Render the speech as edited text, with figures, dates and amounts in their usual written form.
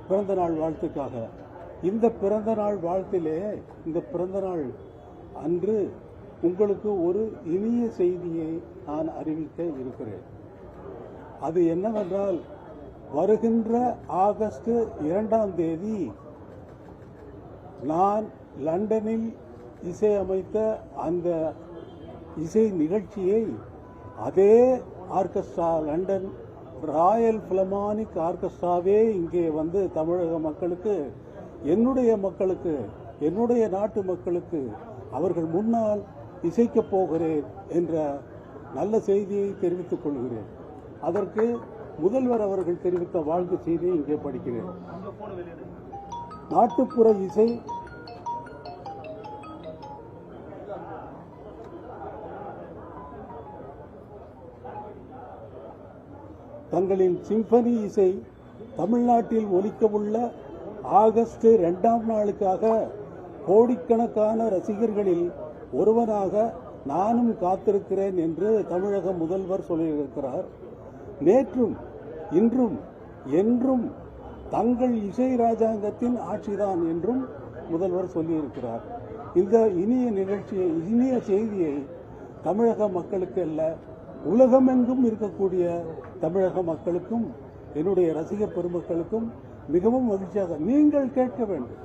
பிறந்தநாள் வாழ்த்துக்காக. இந்த பிறந்தநாள் வாழ்த்திலே, இந்த பிறந்தநாள் அன்று உங்களுக்கு ஒரு இனிய செய்தியை நான் அறிவிக்க இருக்கிறேன். அது என்னவென்றால், வருகின்ற ஆகஸ்ட் 2ஆம் தேதி நான் லண்டனில் இசையமைத்த அந்த இசை நிகழ்ச்சியை அதே ஆர்கெஸ்ட்ரா, லண்டன் ராயல் பிலமானிக் ஆர்கெஸ்ட்ராவே இங்கே வந்து தமிழக மக்களுக்கு, என்னுடைய மக்களுக்கு, என்னுடைய நாட்டு மக்களுக்கு அவர்கள் முன்னால் இசைக்கப் போகிறேன் என்ற நல்ல செய்தியை தெரிவித்துக் கொள்கிறேன். அதற்கு முதல்வர் அவர்கள் தெரிவித்த வாழ்த்து செய்தியை இங்கே படிக்கிறேன். நாட்டுப்புற இசை தங்களின் சிம்பனி இசை தமிழ்நாட்டில் ஒலிக்கவுள்ள ஆகஸ்ட் 2ஆம் நாளுக்காக கோடிக்கணக்கான ரசிகர்களில் ஒருவனாக நானும் காத்திருக்கிறேன் என்று தமிழக முதல்வர் சொல்லியிருக்கிறார். நேற்றும் இன்றும் என்றும் தங்கள் இசை ராஜாங்கத்தின் ஆட்சிதான் என்றும் முதல்வர் சொல்லியிருக்கிறார். இந்த இனிய நிகழ்ச்சியை, இனிய செய்தியை தமிழக மக்களுக்கு அல்ல, உலகமெங்கும் இருக்கக்கூடிய தமிழக மக்களுக்கும், என்னுடைய ரசிக பெருமக்களுக்கும் மிகவும் மகிழ்ச்சியாக நீங்கள் கேட்க வேண்டும்.